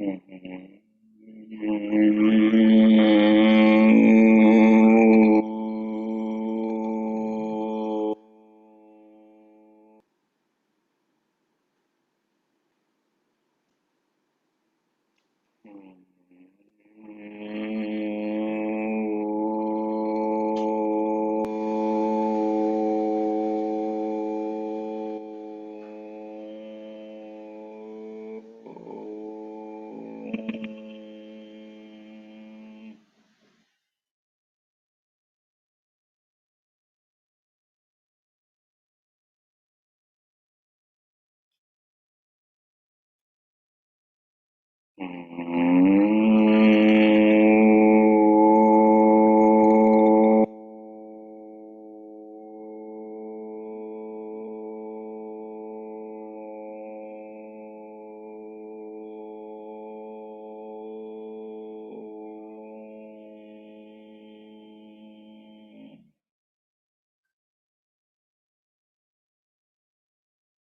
हम्म।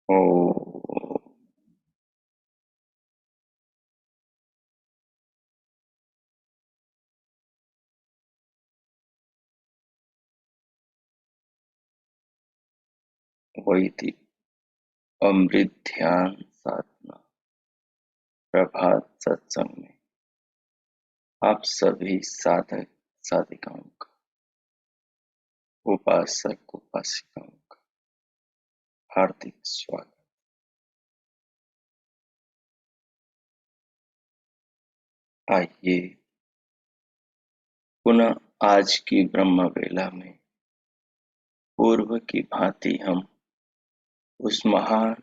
ओ वही थी अमृत ध्यान साधना प्रभात सत्संग में आप सभी साधक साधिकाओं का, उपासक उपासिकाओं का हार्दिक स्वागत। आइए पुनः आज की ब्रह्म वेला में पूर्व की भांति हम उस महान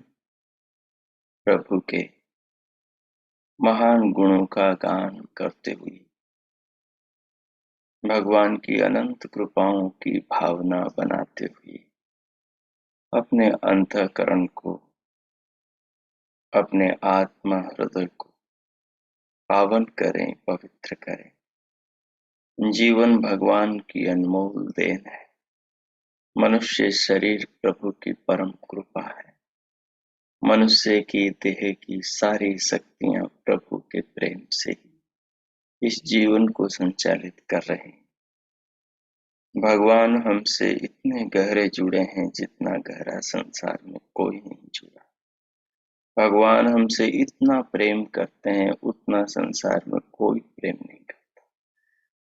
प्रभु के महान गुणों का गान करते हुए भगवान की अनंत कृपाओं की भावना बनाते हुए अपने अंतःकरण को, अपने आत्मा हृदय को पावन करें, पवित्र करें। जीवन भगवान की अनमोल देन है। मनुष्य शरीर प्रभु की परम कृपा है। मनुष्य की देह की सारी शक्तियां प्रभु के प्रेम से ही इस जीवन को संचालित कर रहे हैं। भगवान हमसे इतने गहरे जुड़े हैं जितना गहरा संसार में कोई नहीं जुड़ा। भगवान हमसे इतना प्रेम करते हैं उतना संसार में कोई प्रेम नहीं करता।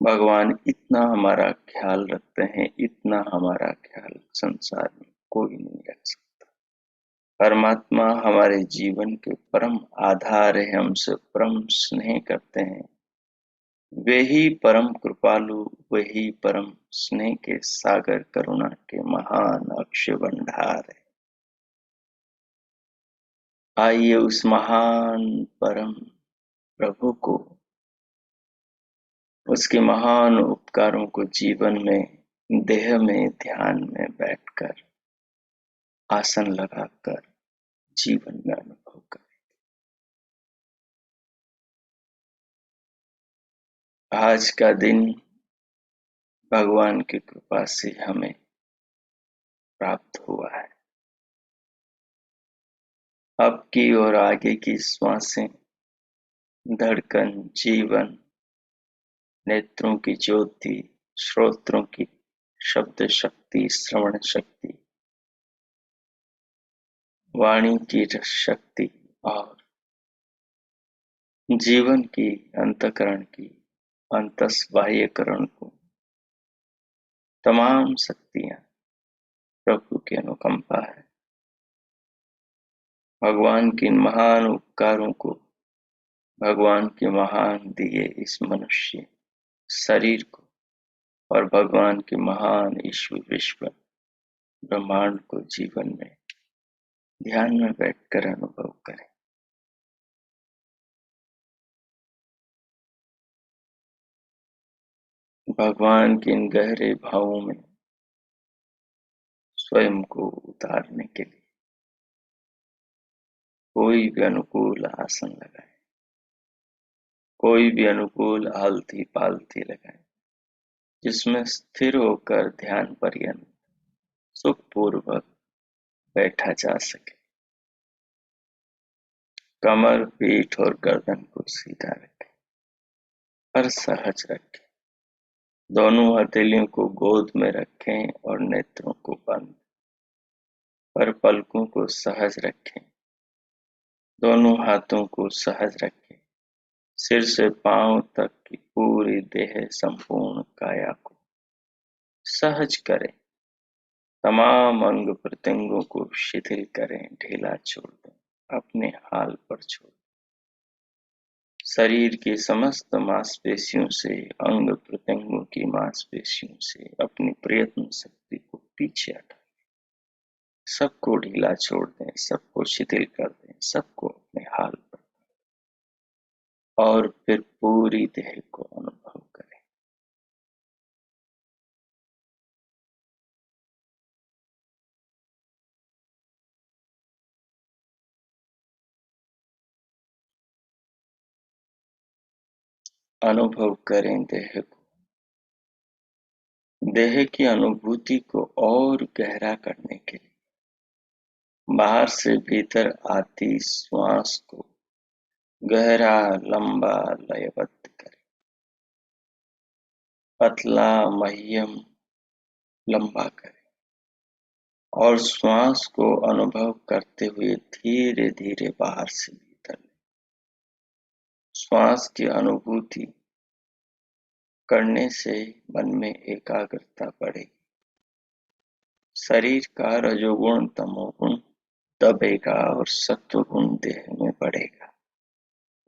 भगवान इतना हमारा ख्याल रखते हैं, इतना हमारा ख्याल संसार में कोई नहीं रख सकता। परमात्मा हमारे जीवन के परम आधार है, हमसे परम स्नेह करते हैं। वे ही परम कृपालु, वे ही परम स्नेह के सागर, करुणा के महान अक्षय भंडार है। आइए उस महान परम प्रभु को, उसके महान उपकारों को जीवन में, देह में, ध्यान में बैठकर, आसन लगाकर जीवन में अनुभव करें। आज का दिन भगवान की कृपा से हमें प्राप्त हुआ है। अब की और आगे की श्वासें, धड़कन, जीवन, नेत्रों की ज्योति, श्रोत्रों की शब्द शक्ति, श्रवण शक्ति, वाणी की शक्ति और जीवन की, अंतःकरण की, अंतस्बाह्यकरण को तमाम शक्तियां प्रभु की अनुकंपा है। भगवान के महान उपकारों को, भगवान के महान दिए इस मनुष्य शरीर को और भगवान के महान ईश्वर विश्व ब्रह्मांड को जीवन में ध्यान में बैठकर अनुभव करें। भगवान के इन गहरे भावों में स्वयं को उतारने के लिए कोई भी अनुकूल आसन लगाएं, कोई भी अनुकूल आलती पालती लगाएं, जिसमें स्थिर होकर ध्यान पर्यंत सुखपूर्वक बैठा जा सके। कमर, पीठ और गर्दन को सीधा रखें पर सहज रखें। दोनों हथेलियों को गोद में रखें और नेत्रों को बंद, पर पलकों को सहज रखें। दोनों हाथों को सहज रखें। सिर से पांव तक की पूरी देह संपूर्ण काया को सहज करें। तमाम अंग प्रत्यंगों को शिथिल करें, ढीला छोड़ दें, अपने हाल पर छोड़ दें। शरीर की समस्त मांसपेशियों से, अंग प्रत्यंगों की मांसपेशियों से अपनी प्रयत्न शक्ति को पीछे हटाएं। सबको ढीला छोड़ दें, सबको शिथिल कर दें, सबको अपने हाल पर, और फिर पूरी देह को अनुभव करें। अनुभव करें देह को। देह की अनुभूति को और गहरा करने के लिए बाहर से भीतर आती श्वास को गहरा, लंबा, लयबद्ध करें। पतला, मध्यम, लंबा करें और श्वास को अनुभव करते हुए धीरे धीरे बाहर से भीतर लें। श्वास की अनुभूति करने से मन में एकाग्रता बढ़ेगी। शरीर का रजोगुण तमोगुण दबेगा और सत्वगुण देह में बढ़ेगा।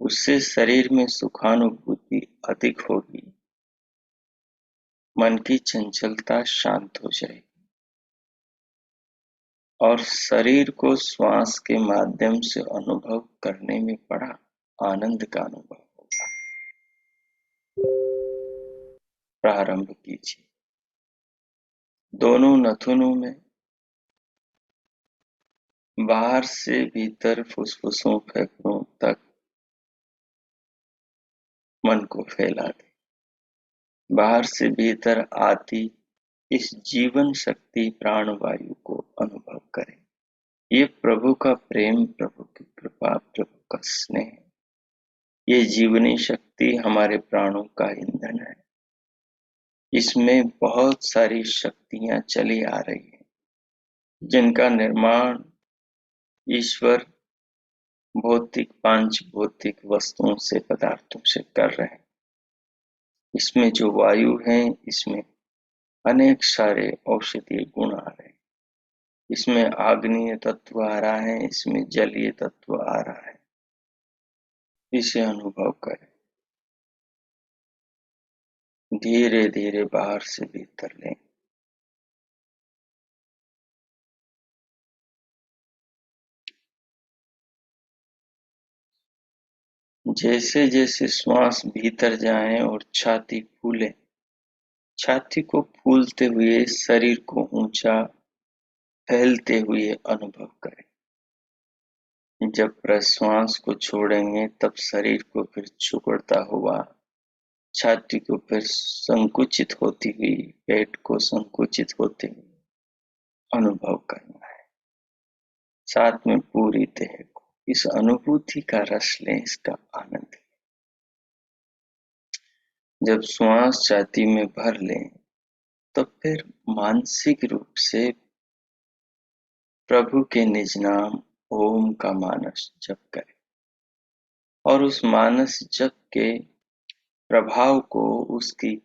उससे शरीर में सुखानुभूति अधिक होगी। मन की चंचलता शांत हो जाएगी और शरीर को श्वास के माध्यम से अनुभव करने में बड़ा आनंद का अनुभव होगा। प्रारंभ कीजिए। दोनों नथुनों में बाहर से भीतर फुसफुसों, फेफड़ों तक मन को फैला दें। बाहर से भीतर आती इस जीवन शक्ति प्राणवायु को अनुभव करें। ये प्रभु का प्रेम, प्रभु की कृपा, प्रभु का स्नेह, ये जीवनी शक्ति हमारे प्राणों का ईंधन है। इसमें बहुत सारी शक्तियां चली आ रही हैं, जिनका निर्माण ईश्वर भौतिक, पांच भौतिक वस्तुओं से, पदार्थों से कर रहे हैं। इसमें जो वायु है, इसमें अनेक सारे औषधीय गुण आ रहे हैं। इसमें आग्नेय तत्व आ रहा है, इसमें जलीय तत्व आ रहा है। इसे अनुभव करें। धीरे धीरे बाहर से भीतर लें। जैसे जैसे श्वास भीतर जाए और छाती फूले, छाती को फूलते हुए शरीर को ऊंचा फैलते हुए अनुभव करें। जब प्रश्वास को छोड़ेंगे तब शरीर को फिर सिकुड़ता हुआ, छाती को फिर संकुचित होती हुई, पेट को संकुचित होते हुए अनुभव करना है। साथ में पूरी देह को इस अनुभूति का रस लें, इसका आनंद लें। जब श्वास छाती में भर लें तो फिर मानसिक रूप से प्रभु के निज नाम ओम का मानस जप करें और उस मानस जप के प्रभाव को, उसकी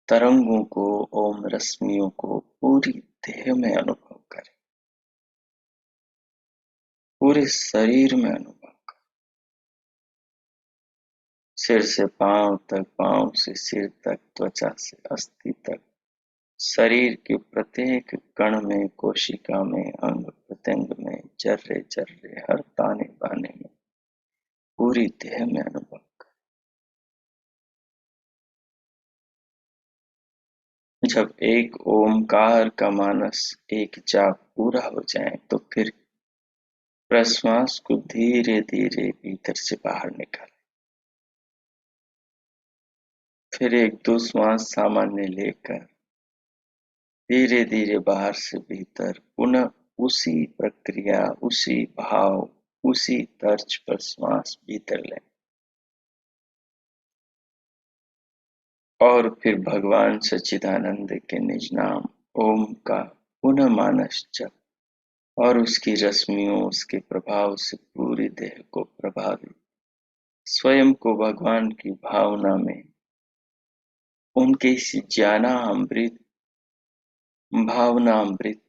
तरंगों को, ओम रश्मियों को पूरी देह में अनुभव करें, पूरे शरीर में अनुभव करें। सिर से पांव तक, पांव से सिर तक, त्वचा से अस्थि तक, शरीर के प्रत्येक कण में, कोशिका में, अंग प्रत्यंग में, जर्रे जर्रे, हर ताने बाने में, पूरी देह में अनुभव करें। जब एक ओमकार का मानस, एक जाप पूरा हो जाए तो फिर प्रश्वास को धीरे धीरे भीतर से बाहर निकालें। फिर एक दो श्वास सामान्य लेकर धीरे धीरे बाहर से भीतर पुनः उसी प्रक्रिया, उसी भाव, उसी तर्ज पर श्वास भीतर लें और फिर भगवान सच्चिदानंद के निज नाम ओम का पुनः मानस जप और उसकी रश्मियों उसके प्रभाव से पूरी देह को प्रभावित स्वयं को भगवान की भावना में उनके इस ज्ञानामृत भावनामृत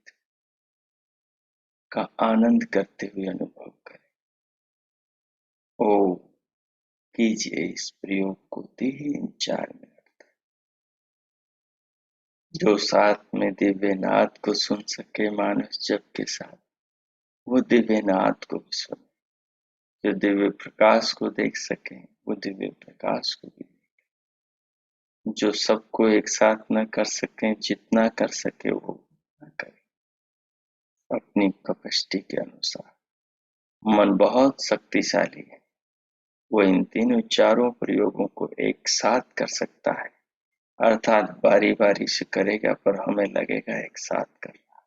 का आनंद करते हुए अनुभव करें। ओ कीजिए इस प्रयोग को 3-4 मिनट जो साथ में दिव्य नाद को सुन सके मानस जप के साथ वो दिव्य नाद को भी सुने, जो दिव्य प्रकाश को देख सके वो दिव्य प्रकाश को भी, जो सबको एक साथ न कर सके जितना कर सके वो न करे अपनी कैपेसिटी के अनुसार। मन बहुत शक्तिशाली है, वो इन तीनों चारों प्रयोगों को एक साथ कर सकता है, अर्थात बारी बारी से करेगा पर हमें लगेगा एक साथ करना।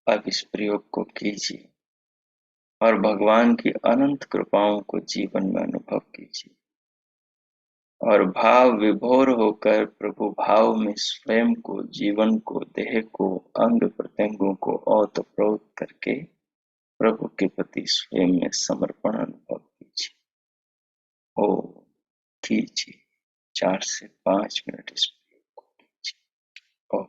अब इस प्रयोग को कीजिए और भगवान की अनंत कृपाओं को जीवन में अनुभव कीजिए और भाव विभोर होकर प्रभु भाव में स्वयं को, जीवन को, देह को, अंग प्रत्यंगों को ओतप्रोत करके प्रभु के प्रति स्वयं में समर्पण अनुभव कीजिए। ओ कीजिए 4 से 5 मिनट इस प्रयोग को कीजिए। ओ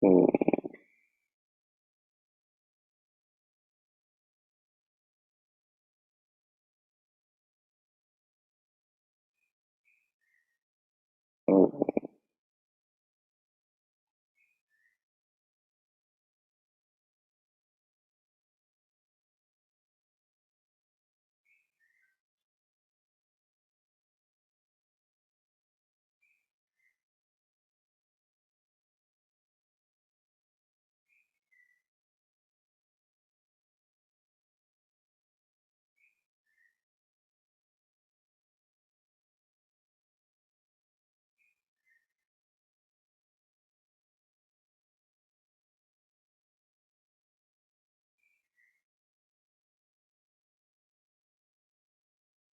ओ, ओ,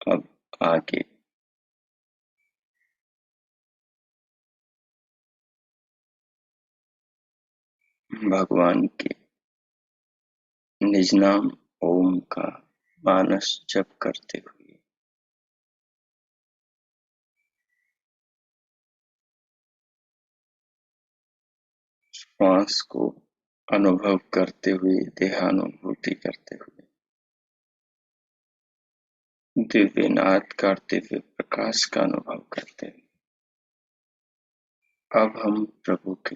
अब आगे भगवान के निज नाम ओम का मानस जप करते हुए श्वास को अनुभव करते हुए, देहानुभूति करते हुए, दिव्य नाद करते हुए, प्रकाश का अनुभव करते हुए, अब हम प्रभु के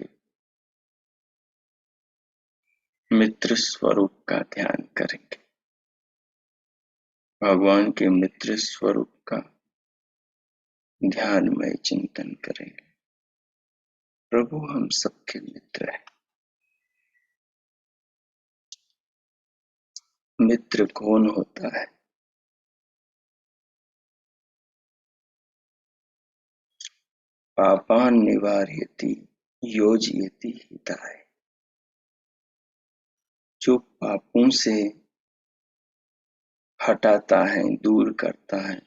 मित्र स्वरूप का ध्यान करेंगे। भगवान के मित्र स्वरूप का ध्यानमय चिंतन करेंगे। प्रभु हम सबके मित्र हैं। मित्र कौन होता है? पापान निवारयति योजयति हिताय। जो पापों से हटाता है, दूर करता है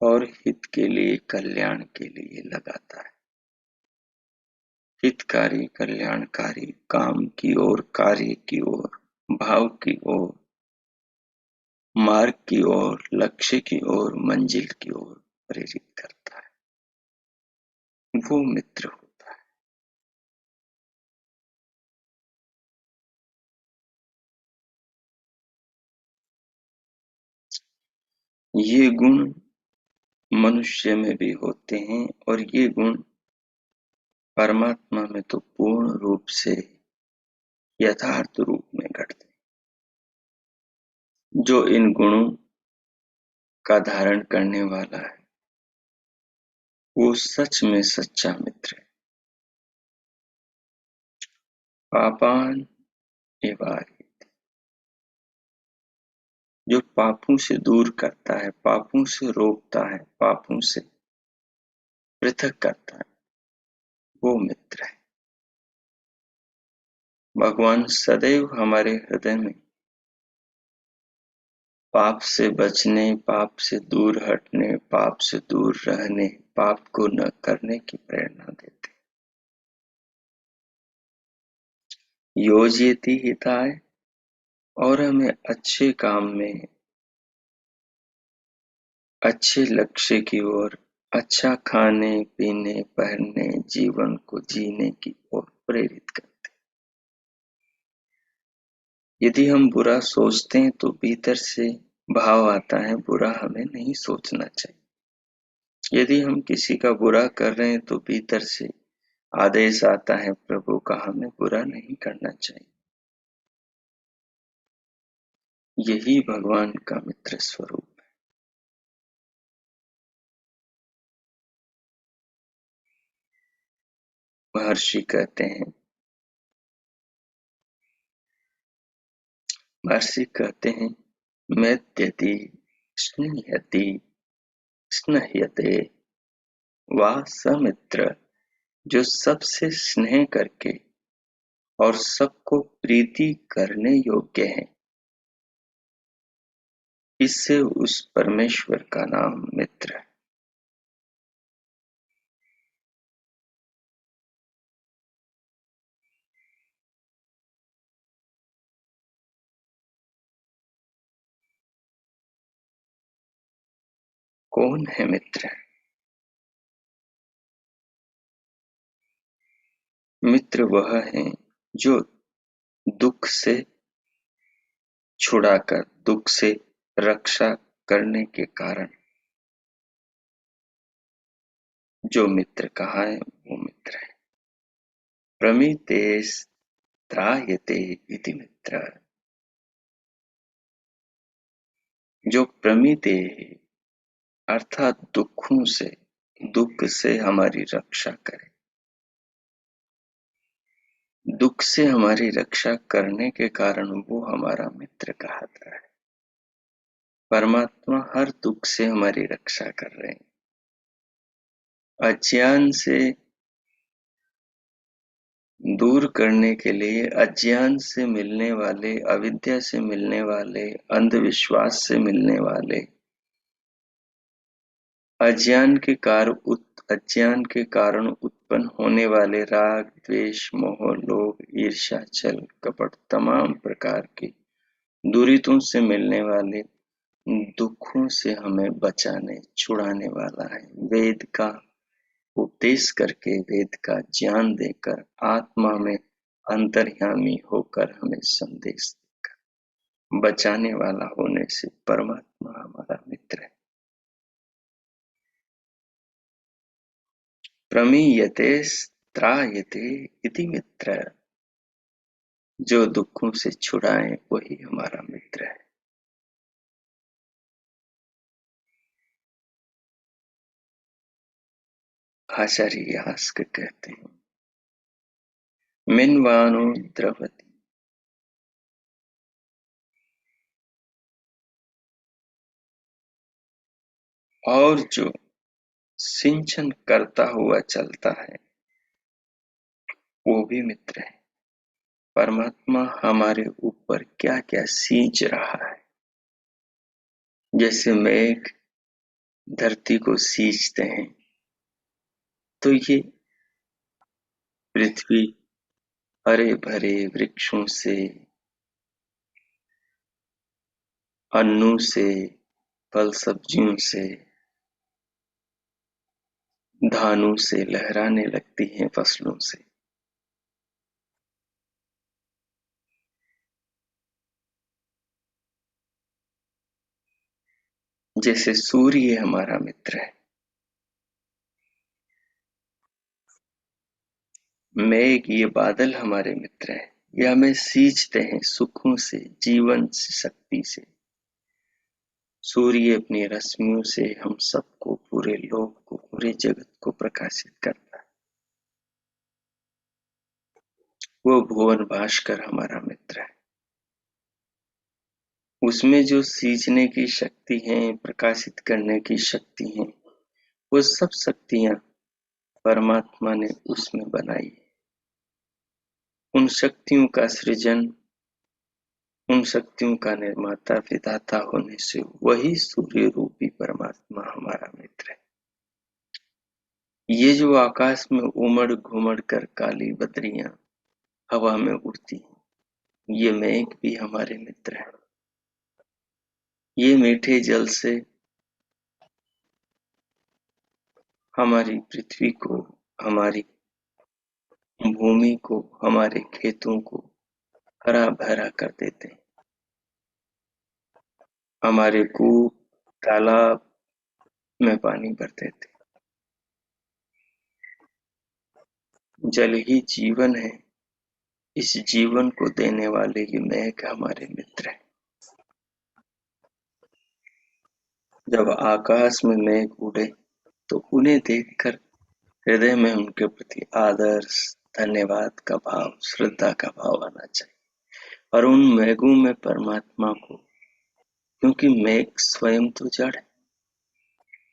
और हित के लिए, कल्याण के लिए लगाता है। हितकारी, कल्याणकारी काम की ओर, कार्य की ओर, भाव की ओर, मार्ग की ओर, लक्ष्य की ओर, मंजिल की ओर प्रेरित करता है, वो मित्र होता है। ये गुण मनुष्य में भी होते हैं और ये गुण परमात्मा में तो पूर्ण रूप से यथार्थ रूप में घटते हैं। जो इन गुणों का धारण करने वाला है वो सच में सच्चा मित्र है। पापान निवारय, जो पापों से दूर करता है, पापों से रोकता है, पापों से पृथक करता है, वो मित्र है। भगवान सदैव हमारे हृदय में पाप से बचने, पाप से दूर हटने, पाप से दूर रहने, पाप को न करने की प्रेरणा देते। योजयति हिताय, और हमें अच्छे काम में, अच्छे लक्ष्य की ओर, अच्छा खाने पीने, पहनने, जीवन को जीने की ओर प्रेरित करते। यदि हम बुरा सोचते हैं तो भीतर से भाव आता है बुरा हमें नहीं सोचना चाहिए। यदि हम किसी का बुरा कर रहे हैं तो भीतर से आदेश आता है प्रभु का हमें बुरा नहीं करना चाहिए। यही भगवान का मित्र स्वरूप है। महर्षि कहते हैं, महर्षि कहते हैं, मैत्यति स्निह्यति स्नह्यते वा समित्र, जो सबसे स्नेह करके और सबको प्रीति करने योग्य है, इससे उस परमेश्वर का नाम मित्र है। कौन है मित्र? मित्र वह है जो दुख से छुड़ाकर, दुख से रक्षा करने के कारण जो मित्र कहा है वो मित्र है। प्रमितेस्त्रायते इति मित्र, जो प्रमिते अर्थात दुखों से, दुख से हमारी रक्षा करे, दुख से हमारी रक्षा करने के कारण वो हमारा मित्र कहता है। परमात्मा हर दुख से हमारी रक्षा कर रहे हैं। अज्ञान से दूर करने के लिए, अज्ञान से मिलने वाले, अविद्या से मिलने वाले, अंधविश्वास से मिलने वाले, अज्ञान के कारण उत्पन्न होने वाले राग, द्वेष, मोह, लोभ, ईर्ष्या, छल, कपट, तमाम प्रकार की दुरितों से मिलने वाले दुखों से हमें बचाने, छुड़ाने वाला है। वेद का उपदेश करके, वेद का ज्ञान देकर, आत्मा में अंतर्यामी होकर हमें संदेश देकर बचाने वाला होने से परमात्मा हमारा मित्र है। प्रमीयते त्रायते इति मित्र, जो दुखों से छुड़ाए वही हमारा मित्र है। आचार्य यास्क कहते हैं, मिन्वानो द्रवति, और जो सिंचन करता हुआ चलता है वो भी मित्र है। परमात्मा हमारे ऊपर क्या क्या सींच रहा है, जैसे मेघ धरती को सींचते हैं, तो ये पृथ्वी हरे भरे वृक्षों से, अन्नों से, फल सब्जियों से, धानों से लहराने लगती हैं, फसलों से। जैसे सूर्य हमारा मित्र है, मेघ ये बादल हमारे मित्र हैं, ये हमें सींचते हैं सुखों से, जीवन शक्ति से। सूर्य अपनी रश्मियों से हम सबको, पूरे लोक को, पूरे जगत को प्रकाशित करता है। वो भुवन भास्कर हमारा मित्र है। उसमें जो सींचने की शक्ति है, प्रकाशित करने की शक्ति है, वो सब शक्तियां परमात्मा ने उसमें बनाई। उन शक्तियों का सृजन, उन शक्तियों का निर्माता, विधाता होने से वही सूर्य रूपी परमात्मा हमारा मित्र है। ये जो आकाश में उमड़ घुमड़ कर काली बदरियां हवा में उड़ती हैं, ये मेघ भी हमारे मित्र है। ये मीठे जल से हमारी पृथ्वी को, हमारी भूमि को, हमारे खेतों को हरा भरा कर देते हैं। हमारे कूप, तालाब में पानी भर देते हैं। जल ही जीवन है, इस जीवन को देने वाले ये मेघ हमारे मित्र हैं। जब आकाश में मेघ उड़े तो उन्हें देखकर हृदय में उनके प्रति आदर, धन्यवाद का भाव, श्रद्धा का भाव आना चाहिए। और उन मेघों में परमात्मा को, क्योंकि मेघ स्वयं तो जड़ है,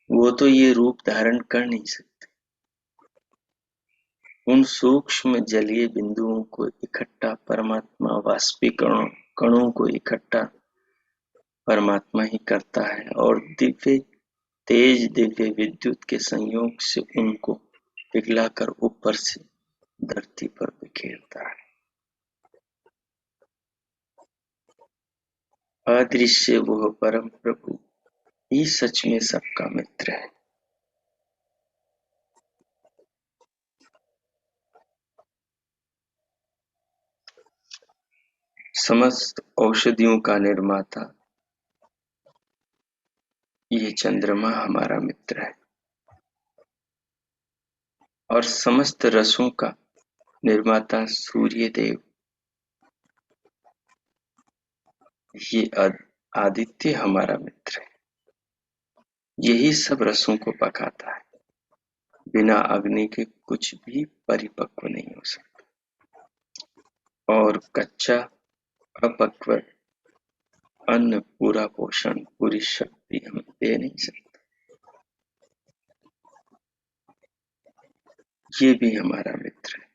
वो तो ये रूप धारण कर नहीं सकते। उन सूक्ष्म जलीय बिंदुओं को इकट्ठा परमात्मा, वाष्पीकरणों कणों को इकट्ठा परमात्मा ही करता है, और दिव्य तेज, दिव्य विद्युत के संयोग से उनको पिघलाकर ऊपर से धरती पर बिखेरता है। अदृश्य वह परम प्रभु ही सच में सबका मित्र है। समस्त औषधियों का निर्माता ये चंद्रमा हमारा मित्र है और समस्त रसों का निर्माता सूर्य देव ये आदित्य हमारा मित्र है। यही सब रसों को पकाता है। बिना अग्नि के कुछ भी परिपक्व नहीं हो सकता और कच्चा अपक्व अन्न पूरा पोषण पूरी शक्ति हमें दे नहीं सकता। ये भी हमारा मित्र है।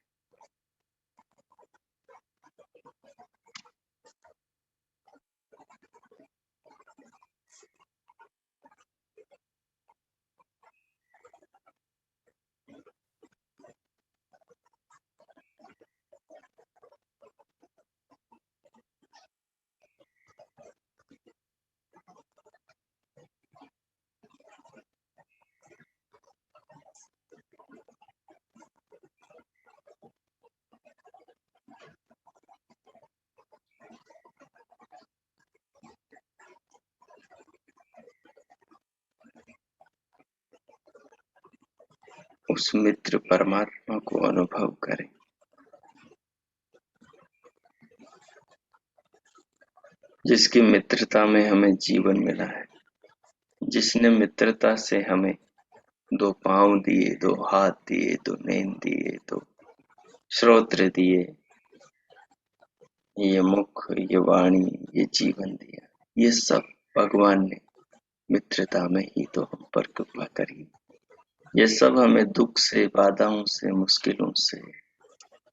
उस मित्र परमात्मा को अनुभव करें जिसकी मित्रता में हमें जीवन मिला है, जिसने मित्रता से हमें 2 पाँव दिए, 2 हाथ दिए, 2 नेत्र दिए, 2 श्रोत्र दिए, ये मुख, ये वाणी, ये जीवन दिया। ये सब भगवान ने मित्रता में ही तो हम पर कृपा करी। ये सब हमें दुख से, बाधाओं से, मुश्किलों से,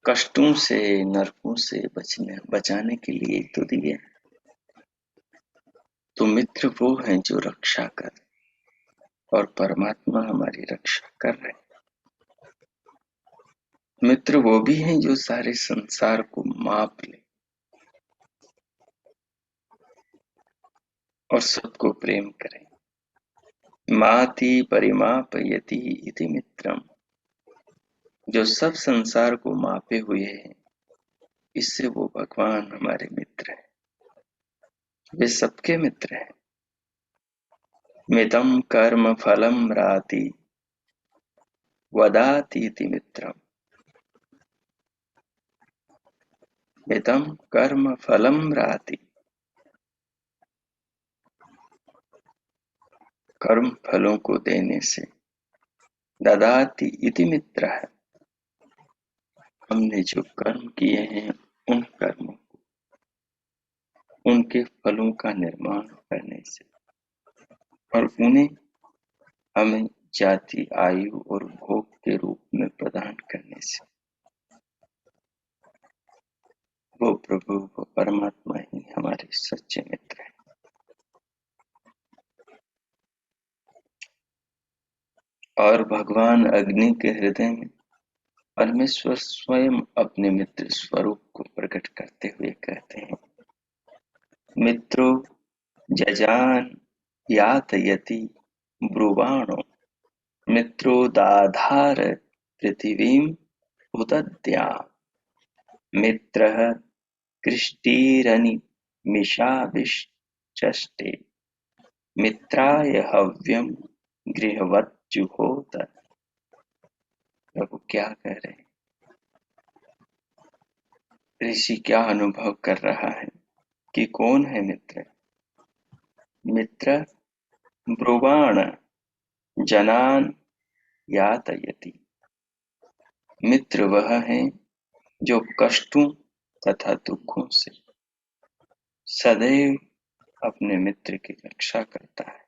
कष्टों से, नरकों से बचाने के लिए तो दिए। तो मित्र वो हैं जो रक्षा कर और परमात्मा हमारी रक्षा कर रहे हैं। मित्र वो भी हैं जो सारे संसार को माप ले और सबको प्रेम करें। माति परिमापयति इति मित्रम, जो सब संसार को मापे हुए हैं, इससे वो भगवान हमारे मित्र हैं। वे सबके मित्र हैं। मिदं कर्म फलं राति वदाति इति मित्रम। मिदं कर्म फलं राति, कर्म फलों को देने से, ददाति इति मित्र है, हमने जो कर्म किए हैं उन कर्मों उनके फलों का निर्माण करने से और उन्हें हमें जाति, आयु और भोग के रूप में प्रदान करने से वो प्रभु, वो परमात्मा ही हमारे सच्चे मित्र हैं। और भगवान अग्नि के हृदय में परमेश्वर स्वयं अपने मित्र स्वरूप को प्रकट करते हुए कहते हैं, मित्रो जजान यातयति ब्रुवाणो मित्रो दाधार पृथिवीम उदद्या मित्रः कृष्टिरनिमिषाविचष्टे मित्राय हव्यम गृहवज्जुहोत। प्रभु क्या कह रहे हैं? ऋषि क्या अनुभव कर रहा है कि कौन है मित्र? मित्र ब्रुवाण जनान यातयति, मित्र वह है जो कष्टों तथा दुखों से सदैव अपने मित्र की रक्षा करता है।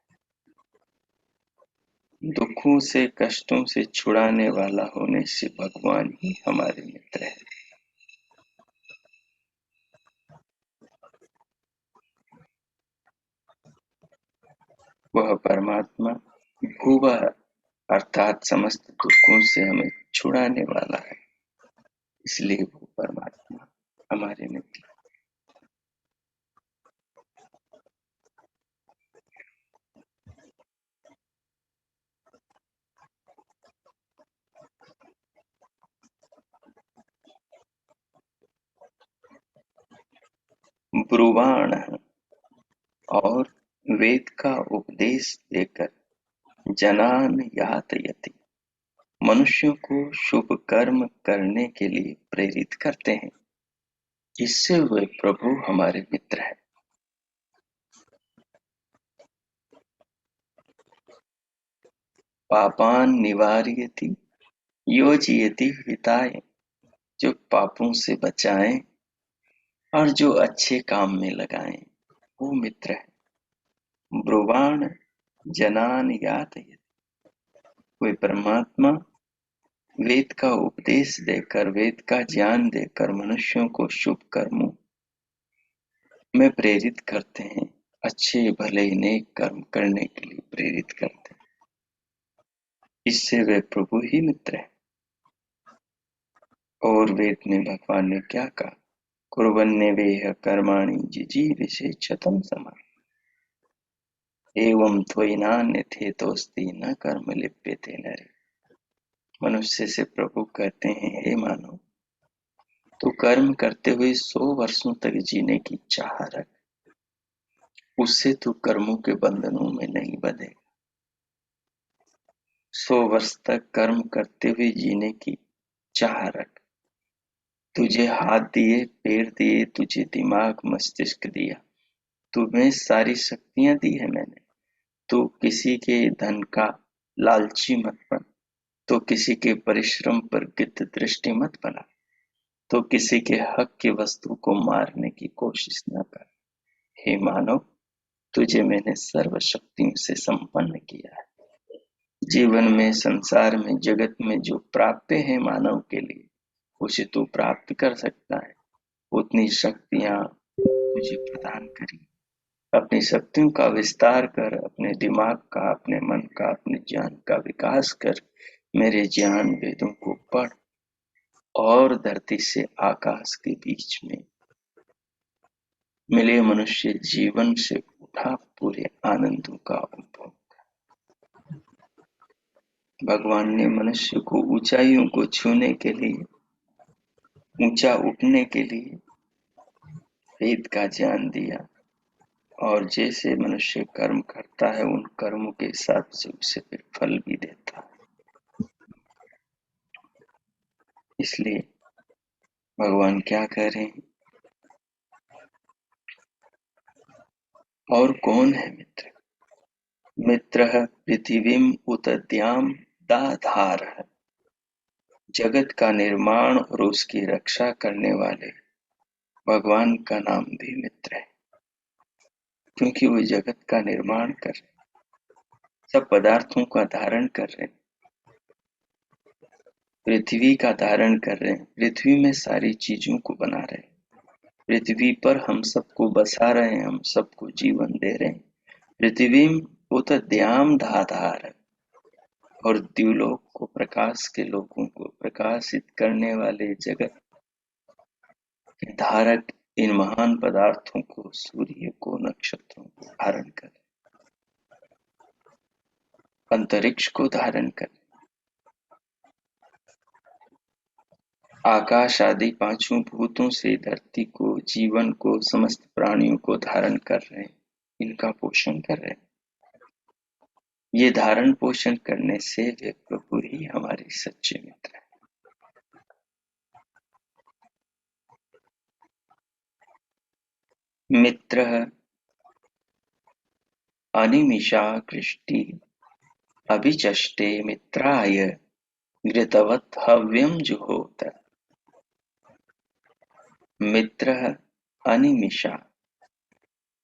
दुखों से, कष्टों से छुड़ाने वाला होने से भगवान ही हमारे मित्र है। वह परमात्मा भुवः अर्थात समस्त दुखों से हमें छुड़ाने वाला है, इसलिए वो परमात्मा हमारे मित्र। ब्रुवाण और वेद का उपदेश देकर जनान यातयति मनुष्यों को शुभ कर्म करने के लिए प्रेरित करते हैं। इससे वे प्रभु हमारे मित्र हैं। पापान निवारयति योजयति हिताय जो पापों से बचाएं और जो अच्छे काम में लगाएं वो मित्र है। ब्रुवाण जनान यातयति वे परमात्मा वेद का उपदेश देकर वेद का ज्ञान देकर मनुष्यों को शुभ कर्मों में प्रेरित करते हैं। अच्छे भले नेक कर्म करने के लिए प्रेरित करते हैं। इससे वे प्रभु ही मित्र हैं। और वेद में भगवान ने क्या कहा? कुर्वन्नेवेह कर्माणि जिजीविषेच्छतं समा एवं त्वयिनान्यथेतोऽस्ति न कर्म लिप्यते नरे। मनुष्य से प्रभु कहते हैं, हे मानव, तू कर्म करते हुए 100 वर्षों तक जीने की चाह रख, उससे तू कर्मों के बंधनों में नहीं बंधेगा। 100 वर्ष तक कर्म करते हुए जीने की चाह रख। तुझे हाथ दिए, पैर दिए, तुझे दिमाग मस्तिष्क दिया, तुम्हें सारी शक्तियां दी है मैंने। तो किसी के धन का लालची मत बन, तो किसी के परिश्रम पर गिद्ध दृष्टि मत बना, तो किसी के हक की वस्तु को मारने की कोशिश न कर। हे मानव, तुझे मैंने सर्व शक्तियों से संपन्न किया है। जीवन में, संसार में, जगत में जो प्राप्य है मानव के लिए, उसे तू प्राप्त कर सकता है। उतनी शक्तियां तुझे प्रदान करी। अपनी शक्तियों का विस्तार कर, अपने दिमाग का, अपने मन का, अपने ज्ञान का विकास कर। मेरे ज्ञान वेदों को पढ़ और धरती से आकाश के बीच में मिले मनुष्य जीवन से उठा पूरे आनंदों का उपभोग। भगवान ने मनुष्य को ऊंचाइयों को छूने के लिए, ऊंचा उठने के लिए वेद का ज्ञान दिया। और जैसे मनुष्य कर्म करता है, उन कर्मों के हिसाब से उसे फिर फल भी देता है। इसलिए भगवान क्या कह रहे हैं? और कौन है मित्र? मित्रः पृथिवीम् उत द्याम् दाधारः। जगत का निर्माण और उसकी रक्षा करने वाले भगवान का नाम भी मित्र है, क्योंकि वो जगत का निर्माण कर रहे, सब पदार्थों का धारण कर रहे, पृथ्वी का धारण कर रहे हैं, पृथ्वी में सारी चीजों को बना रहे, पृथ्वी पर हम सबको बसा रहे हैं, हम सबको जीवन दे रहे हैं। पृथ्वी उत द्याम धाधार, और द्युलोक को, प्रकाश के लोगों को प्रकाशित करने वाले जगत के धारक इन महान पदार्थों को, सूर्य को, नक्षत्रों को धारण कर, अंतरिक्ष को धारण कर, आकाश आदि पांचों भूतों से धरती को, जीवन को, समस्त प्राणियों को धारण कर रहे हैं, इनका पोषण कर रहे हैं। ये धारण पोषण करने से वे प्रभु ही हमारे सच्चे मित्र हैं। मित्रः अनिमिषा कृष्टि अभिचष्टे मित्राय घृतवत् हव्यं जुहोत। मित्रः अनिमिषा,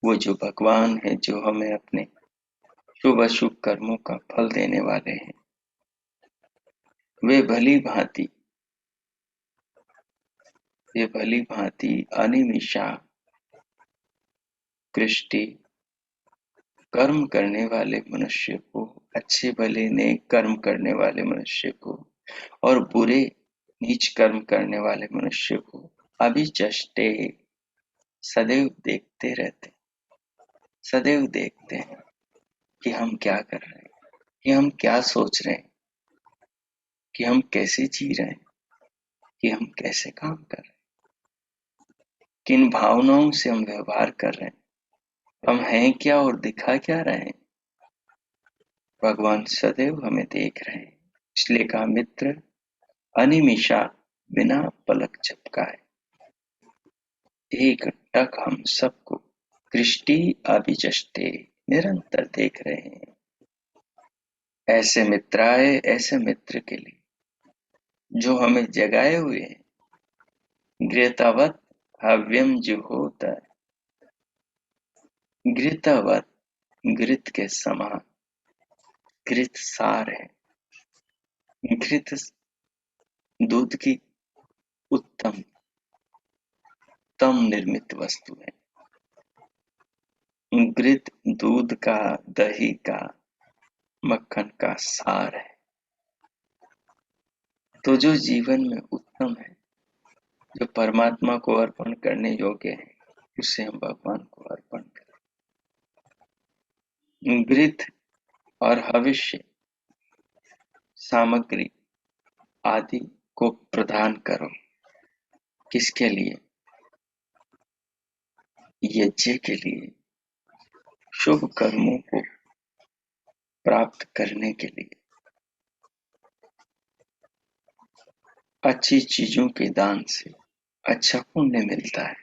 वो जो भगवान है, जो हमें अपने शुभ अशुभ कर्मों का फल देने वाले हैं, वे भली भांति अनिमिषा कृष्टि कर्म करने वाले मनुष्य को, अच्छे भले नेक कर्म करने वाले मनुष्य को और बुरे नीच कर्म करने वाले मनुष्य को अभिचष्टे, सदैव देखते रहते, सदैव देखते हैं कि हम क्या कर रहे हैं, कि हम क्या सोच रहे हैं, कि हम कैसे जी रहे हैं, कि हम कैसे काम कर रहे हैं। किन भावनाओं से हम व्यवहार कर रहे हैं, हम हैं क्या और दिखा क्या रहे हैं। भगवान सदैव हमें देख रहे हैं, इसलिए कहा मित्र अनिमिषा बिना पलक झपकाए। एक टक हम सबको दृष्टि अभिचष्टे निरंतर देख रहे हैं। ऐसे मित्र आए, ऐसे मित्र के लिए जो हमें जगाए हुए हैं। घृतवत हव्यम जुहोत, घृतवत घृत के समान, घृत सार है। घृत दूध की उत्तम तम निर्मित वस्तु है। घृत दूध का, दही का, मक्खन का सार है। तो जो जीवन में उत्तम है, जो परमात्मा को अर्पण करने योग्य है, उसे हम भगवान को अर्पण करें। घृत और हविष्य सामग्री आदि को प्रदान करो। किसके लिए? यज्ञ के लिए, शुभ कर्मों को प्राप्त करने के लिए। अच्छी चीजों के दान से अच्छा पुण्य मिलता है।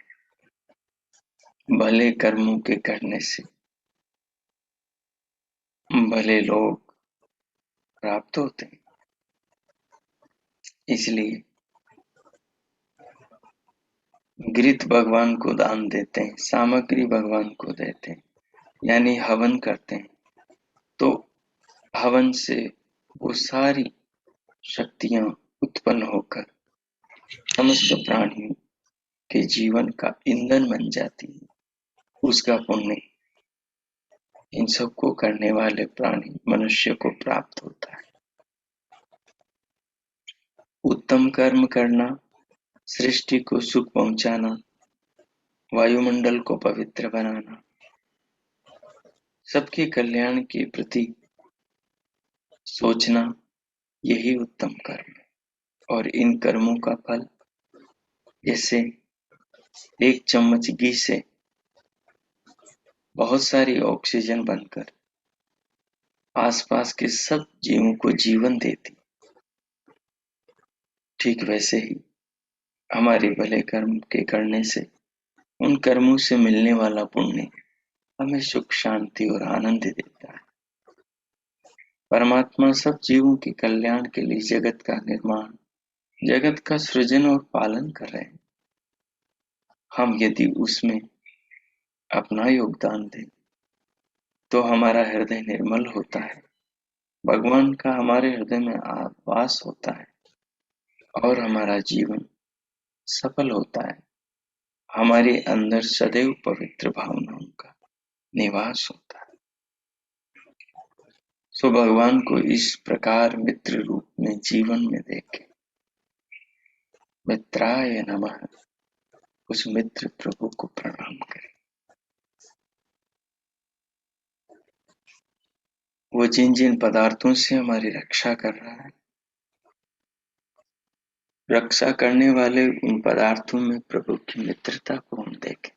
भले कर्मों के करने से भले लोग प्राप्त होते हैं। इसलिए घृत भगवान को दान देते हैं, सामग्री भगवान को देते हैं, यानी हवन करते हैं। तो हवन से वो सारी शक्तियां उत्पन्न होकर समस्त प्राणियों के जीवन का ईंधन बन जाती है। उसका पुण्य इन सबको करने वाले प्राणी मनुष्य को प्राप्त होता है। उत्तम कर्म करना, सृष्टि को सुख पहुंचाना, वायुमंडल को पवित्र बनाना, सबके कल्याण के प्रति सोचना, यही उत्तम कर्म है। और इन कर्मों का फल जैसे एक चम्मच घी से बहुत सारी ऑक्सीजन बनकर आसपास के सब जीवों को जीवन देती, ठीक वैसे ही हमारे भले कर्म के करने से उन कर्मों से मिलने वाला पुण्य हमें सुख, शांति और आनंद देता है। परमात्मा सब जीवों के कल्याण के लिए जगत का निर्माण, जगत का सृजन और पालन कर रहे हैं। हम यदि उसमें अपना योगदान दें तो हमारा हृदय निर्मल होता है, भगवान का हमारे हृदय में वास होता है और हमारा जीवन सफल होता है। हमारे अंदर सदैव पवित्र भावनाओं का निवास होता है। सो भगवान को इस प्रकार मित्र रूप में जीवन में देखें। मित्राय नमः, उस मित्र प्रभु को प्रणाम करें। वो जिन जिन पदार्थों से हमारी रक्षा कर रहा है, रक्षा करने वाले उन पदार्थों में प्रभु की मित्रता को हम देखें।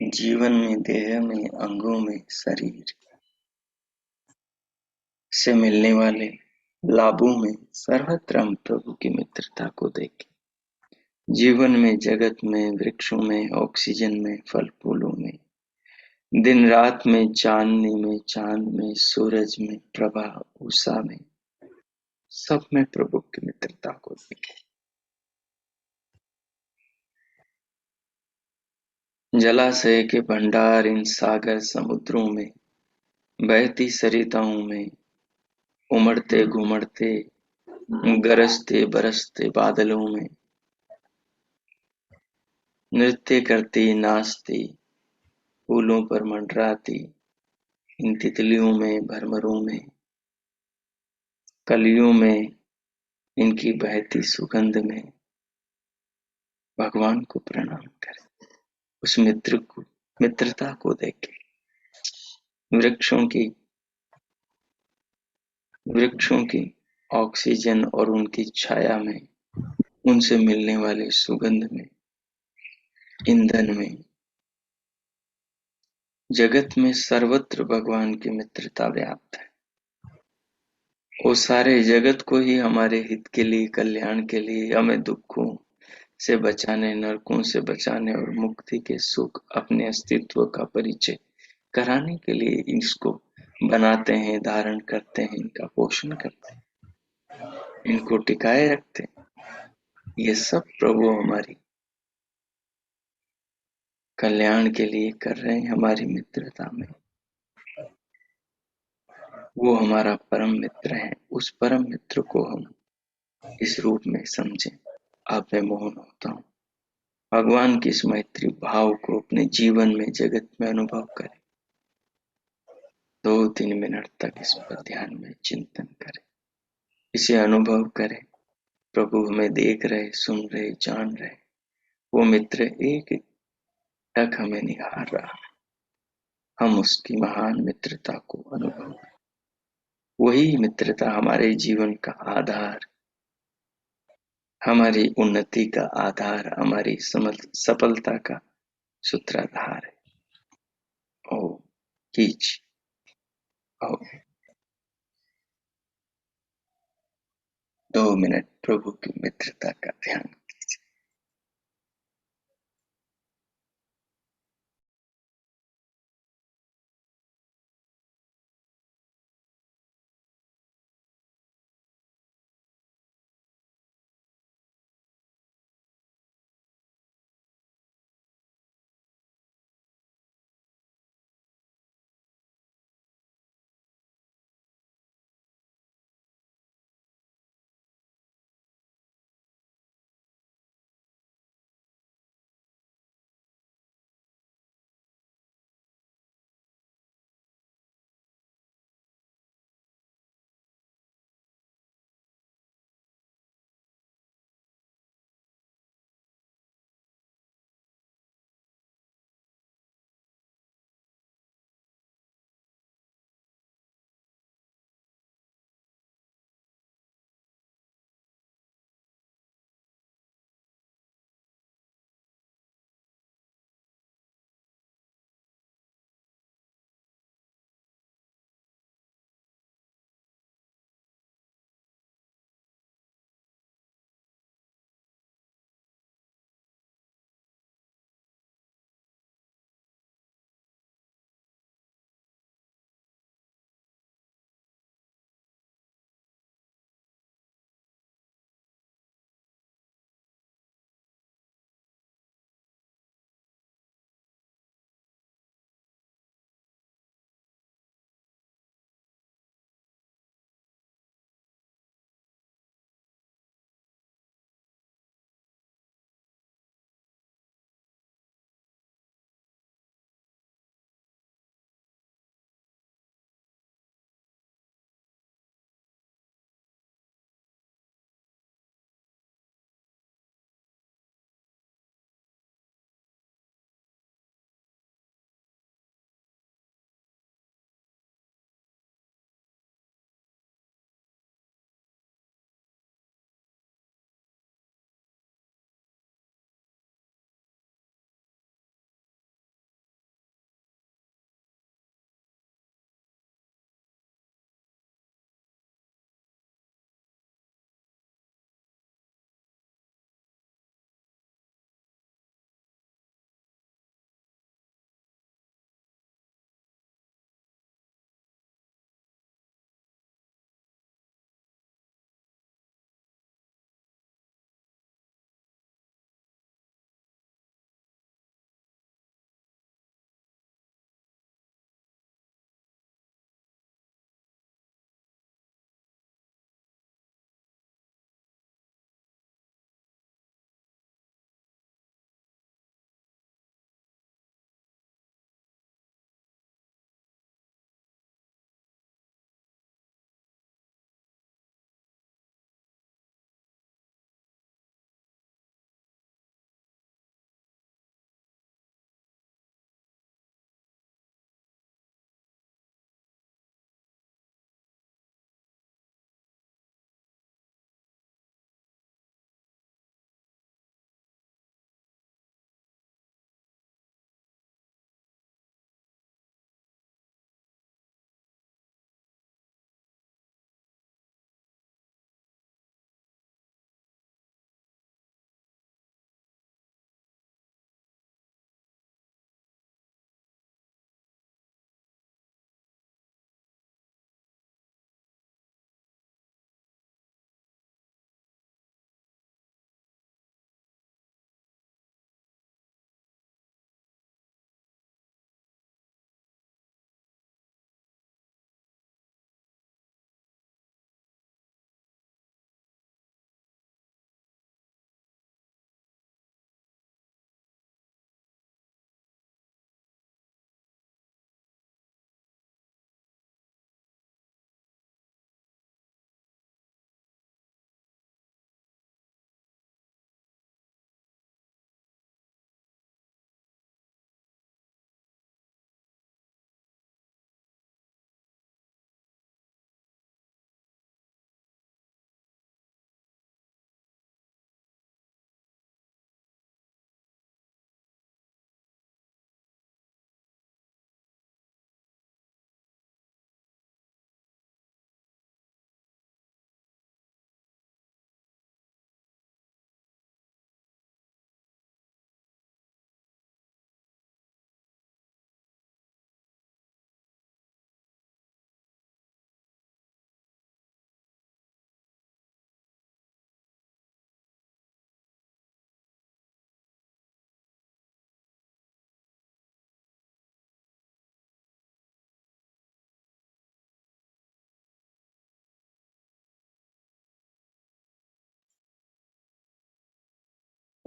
जीवन में, देह में, अंगों में, शरीर से मिलने वाले लाभों में सर्वत्र हम प्रभु की मित्रता को देखें। जीवन में, जगत में, वृक्षों में, ऑक्सीजन में, फल फूलों में, दिन रात में, चांदनी में, चांद में, सूरज में, प्रभा उषा में, सब में प्रभु की मित्रता को देखें। जलाशय के भंडार इन सागर समुद्रों में, बहती सरिताओं में, उमड़ते घुमड़ते गरजते बरसते बादलों में, नृत्य करती नाचती फूलों पर मंडराती इन तितलियों में, भ्रमरों में, कलियों में, इनकी बहती सुगंध में भगवान को प्रणाम करें। उस मित्र को, मित्रता को देखें। वृक्षों की ऑक्सीजन और उनकी छाया में, उनसे मिलने वाले सुगंध में ईंधन में। जगत में सर्वत्र भगवान की मित्रता व्याप्त है। वो सारे जगत को ही हमारे हित के लिए, कल्याण के लिए, हमें दुखों से बचाने, नरकों से बचाने और मुक्ति के सुख, अपने अस्तित्व का परिचय कराने के लिए इसको बनाते हैं, धारण करते हैं, इनका पोषण करते हैं, इनको टिकाए रखते हैं। ये सब प्रभु हमारी कल्याण के लिए कर रहे हैं। हमारी मित्रता में वो हमारा परम मित्र है। उस परम मित्र को हम इस रूप में समझें। आप मैं मोहन होता हूँ। भगवान की इस मैत्री भाव को अपने जीवन में, जगत में अनुभव करें। 2-3 मिनट तक इस पर ध्यान में चिंतन करें, इसे अनुभव करें। प्रभु हमें देख रहे, सुन रहे, जान रहे। वो मित्र एक एक टक हमें निहार रहा है। हम उसकी महान मित्रता को अनुभव करें। वही मित्रता हमारे जीवन का आधार, हमारी उन्नति का आधार, हमारी सफलता का सूत्रधार है। ओ कीच ओ 2 मिनट प्रभु की मित्रता का ध्यान।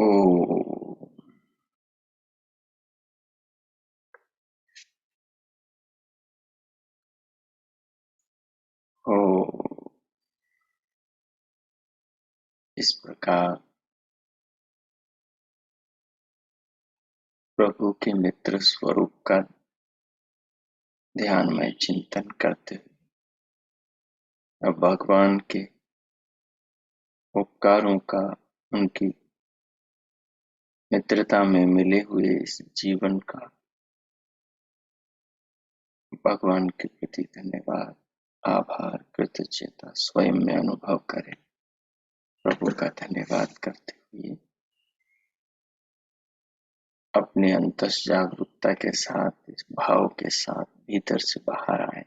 ओ ओ इस प्रकार प्रभु के मित्र स्वरूप का ध्यान में चिंतन करते हुए अब भगवान के उपकारों का, उनकी मित्रता में मिले हुए इस जीवन का भगवान के प्रति धन्यवाद, आभार, कृतज्ञता स्वयं में अनुभव करें। प्रभु का धन्यवाद करते हुए अपने अंतस जागरूकता के साथ, इस भाव के साथ भीतर से बाहर आए,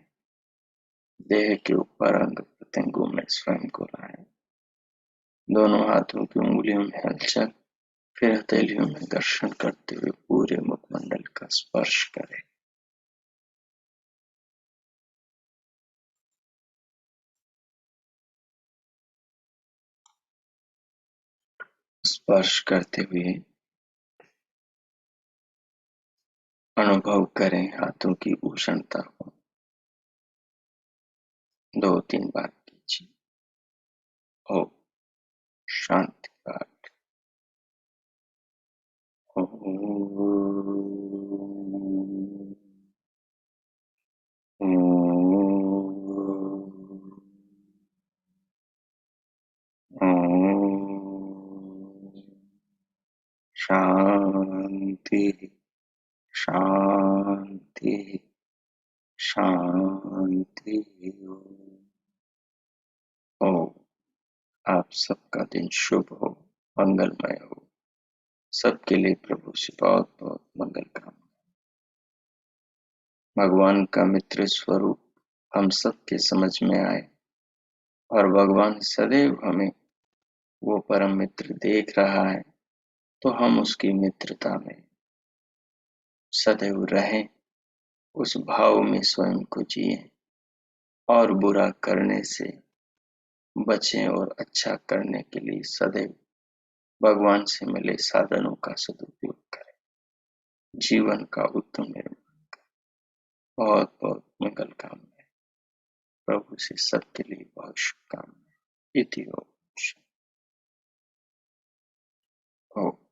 देह के ऊपर अंग प्रत्यंगों में स्वयं को लाए, दोनों हाथों की उंगलियों में हलचल, फिर हथेलियों में घर्षण करते हुए पूरे मुखमंडल का स्पर्श करें। स्पर्श करते हुए अनुभव करें हाथों की उष्णता को। 2-3 बार कीजिए। ओ शांति पाठ। शांति शांति शांति। ओ आप सबका दिन शुभ हो, मंगलमय हो। सबके लिए प्रभु से बहुत बहुत मंगल कामना। भगवान का मित्र स्वरूप हम सबके समझ में आए और भगवान सदैव हमें वो परम मित्र देख रहा है, तो हम उसकी मित्रता में सदैव रहें, उस भाव में स्वयं को जिए और बुरा करने से बचें और अच्छा करने के लिए सदैव भगवान से मिले साधनों का सदुपयोग करें। जीवन का उत्तम निर्माण। बहुत बहुत मंगल कामनाएं। प्रभु से सबके लिए बहुत शुभकामनाएं। इति ओम।